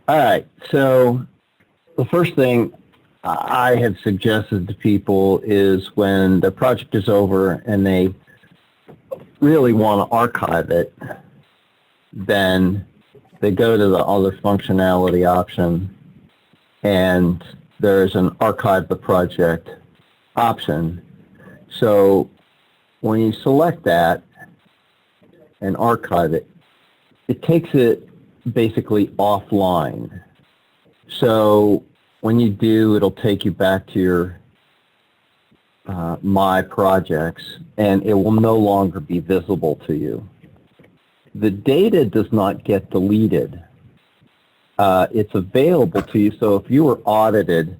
All right. So the first thing I had suggested to people is when the project is over and they really want to archive it, then they go to the other functionality option and there's an archive the project option. So when you select that and archive it, it takes it basically offline. So when you do, it'll take you back to your My Projects, and it will no longer be visible to you. The data does not get deleted. It's available to you, so if you were audited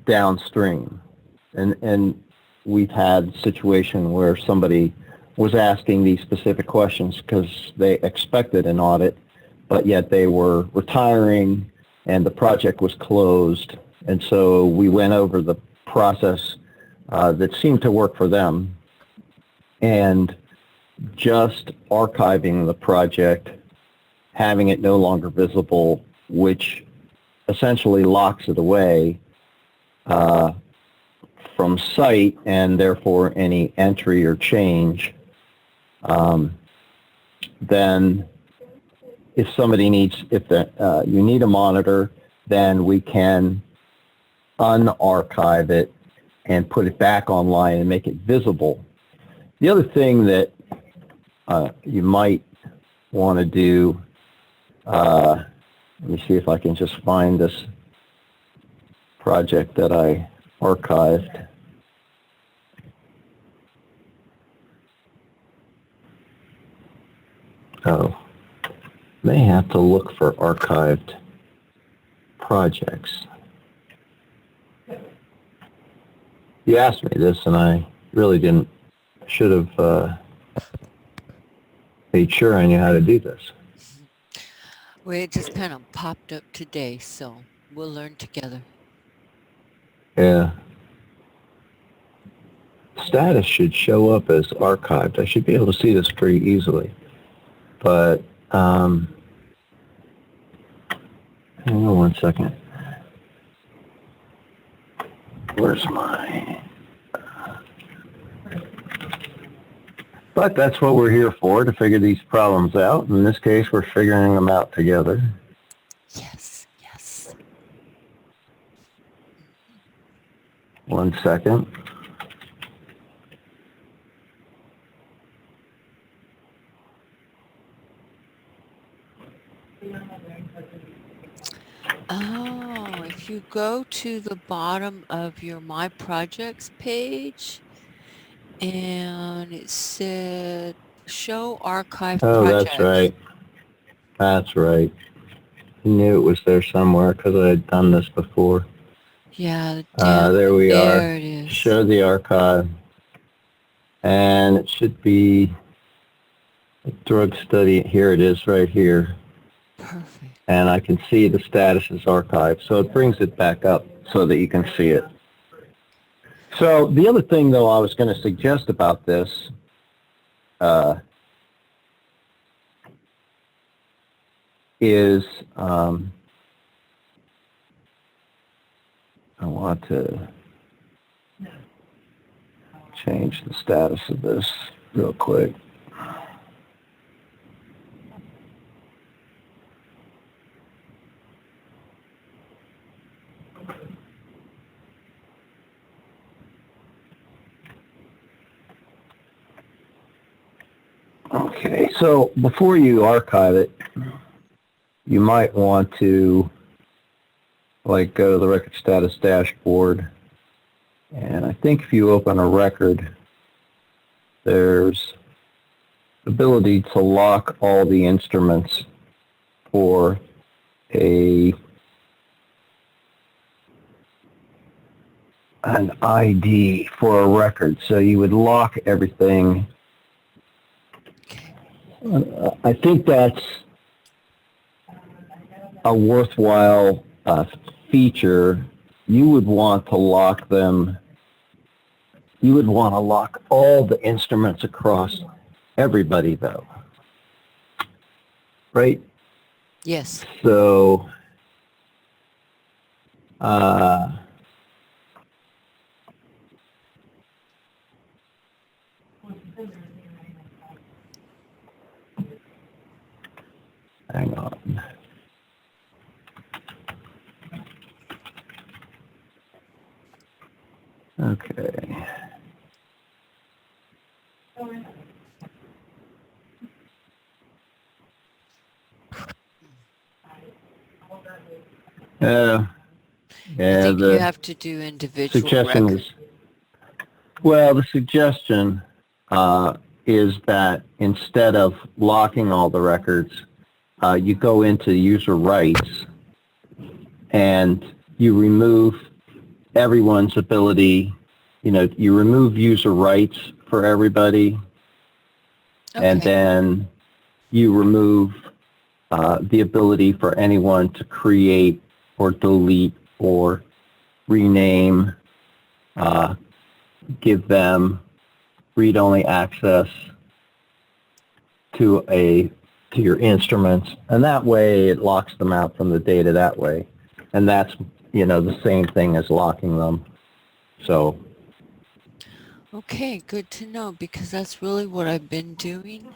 downstream, and we've had a situation where somebody was asking these specific questions because they expected an audit, but yet they were retiring and the project was closed. And so we went over the process that seemed to work for them, and just archiving the project, having it no longer visible, which essentially locks it away from sight, and therefore any entry or change. Then if somebody needs, you need a monitor, then we can unarchive it and put it back online and make it visible. The other thing that you might want to do, let me see if I can just find this project that I archived. Oh, may have to look for archived projects. You asked me this, and I really should have made sure I knew how to do this. Well, it just kind of popped up today, so we'll learn together. Yeah. Status should show up as archived. I should be able to see this pretty easily. But, hang on one second. Where's my... But that's what we're here for, to figure these problems out. In this case, we're figuring them out together. Yes, yes. One second. Oh, if you go to the bottom of your My Projects page, and it said show archive projects. That's right. That's right. I knew it was there somewhere because I had done this before. Yeah, there we are. There it is. Show the archive. And it should be a drug study. Here it is right here. Perfect. And I can see the status is archived. So it brings it back up so that you can see it. So the other thing, though, I was going to suggest about this is I want to change the status of this real quick. Okay, so before you archive it, you might want to go to the record status dashboard, and I think if you open a record, there's the ability to lock all the instruments for an ID for a record. So you would lock everything. I think that's a worthwhile feature. You would want to lock them. You would want to lock all the instruments across everybody, though. Right? Yes. So, uh, hang on. Okay. Uh, I yeah, think you the have to do individual suggestion record. is, well, the suggestion is that instead of locking all the records, you go into user rights and you remove everyone's ability, you remove user rights for everybody, and Okay. then you remove the ability for anyone to create or delete or rename, uh, give them read-only access to your instruments, and that way it locks them out from the data that way, and that's the same thing as locking them. So Okay, good to know because that's really what I've been doing.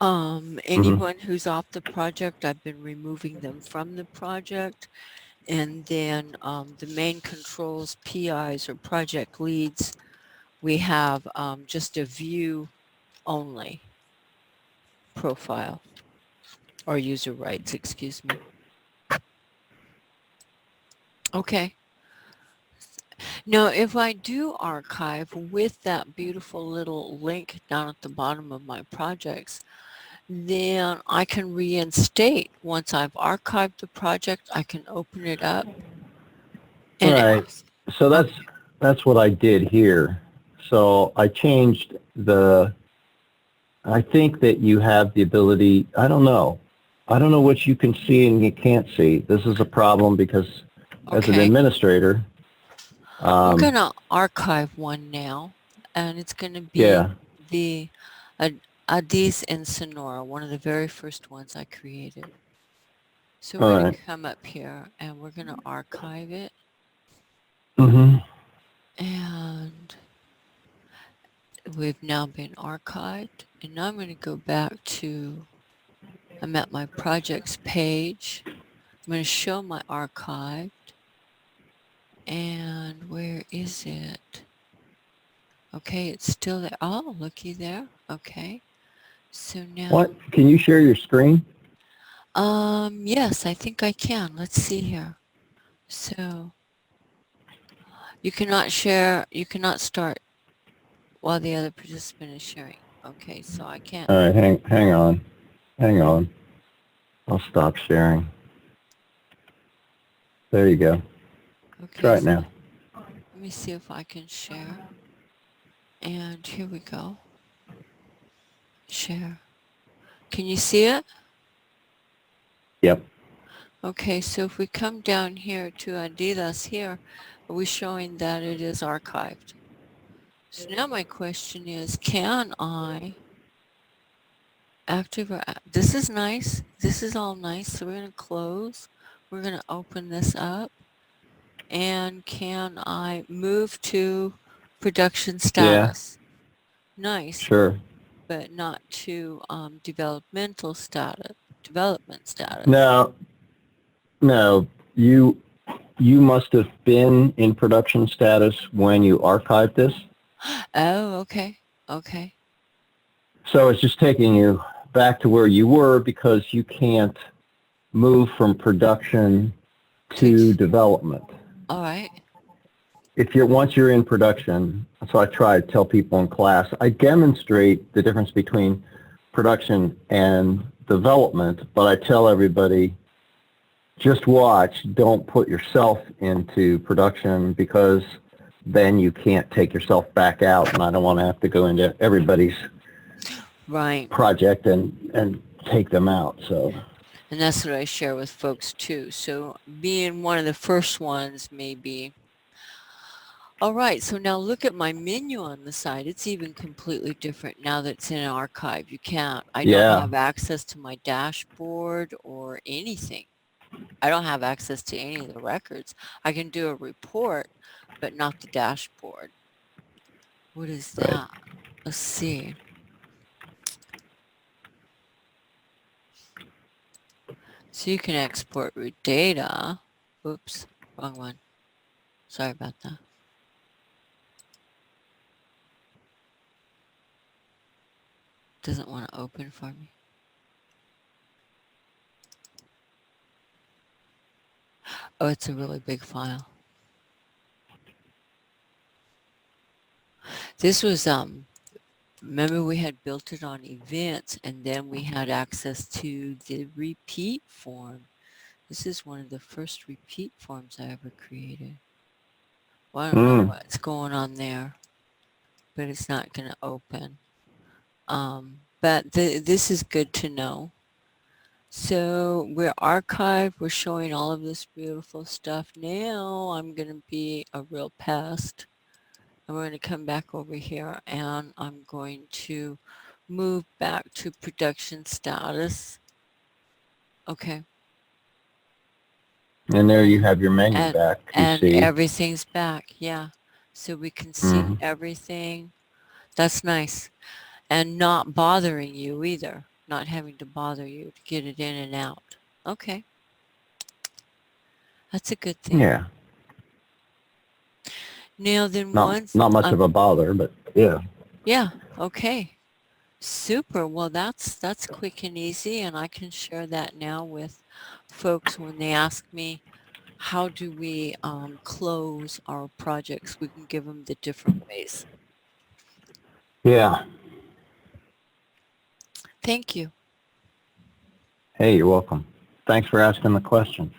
mhm. Anyone who's off the project, I've been removing them from the project. And then the main controls, PIs or project leads, we have just a view only profile or user rights, excuse me. Okay. Now, if I do archive with that beautiful little link down at the bottom of my projects, then I can reinstate. Once I've archived the project, I can open it up and it, Right. So that's what I did here. So I changed I think that you have the ability, I don't know. I don't know what you can see and you can't see. This is a problem because as an okay. administrator, I'm um, going to archive one now, and it's going to be yeah. the Addis in Sonora, one of the very first ones I created. So All we're going to right. come up here and we're going to archive it. Mm-hmm. And we've now been archived. And now I'm going to go back to, I'm at my projects page. I'm going to show my archived. And where is it? Okay, it's still there. Oh, looky there. Okay. So What? now, Can you share your screen? yes, I think I can. Let's see here. So you cannot share, you cannot start while the other participant is sharing. Okay, so I can't. All right. Hang on. Hang on. I'll stop sharing. There you go. Okay, Try it so now. let me see if I can share. And here we go. Share. Can you see it? Yep. Okay, so if we come down here to Adidas here, are we showing that it is archived? So now my question is, can I active or this is nice. This is all nice. So we're going to close. We're going to open this up. And can I move to production Yeah. status? Nice, Sure. but not to developmental status, development status. No. No. You must have been in production status when you archived this. Oh, okay. Okay. So it's just taking you back to where you were because you can't move from production To, to development. all right. If you're once you're in production, so I try to tell people in class, I demonstrate the difference between production and development, but I tell everybody just watch, don't put yourself into production because then you can't take yourself back out, and I don't want to have to go into everybody's Right. project and take them out. So And that's what I share with folks too. So being one of the first ones, maybe All right, so now look at my menu on the side. It's even completely different now that it's in an archive. I don't Yeah. have access to my dashboard or anything. I don't have access to any of the records. I can do a report, but not the dashboard. What is Right. that? Let's see. So you can export root data. Oops, wrong one. Sorry about that. Doesn't want to open for me. Oh, it's a really big file. This was, remember we had built it on events and then we had access to the repeat form. This is one of the first repeat forms I ever created. Well, I don't know what's going on there, but it's not going to open. But this is good to know. So we're archived. We're showing all of this beautiful stuff. Now I'm going to be a real pest. And we're going to come back over here and I'm going to move back to production status. Okay. And there you have your menu back. You And see. everything's back. Yeah. So we can see everything. That's nice. And not bothering you either. Not having to bother you to get it in and out. Okay. That's a good thing. Yeah. Now then Not much of a bother, but yeah. Yeah. Okay. Super. Well, that's quick and easy, and I can share that now with folks when they ask me, how do we close our projects? We can give them the different ways. Yeah. Thank you. Hey, you're welcome. Thanks for asking the questions.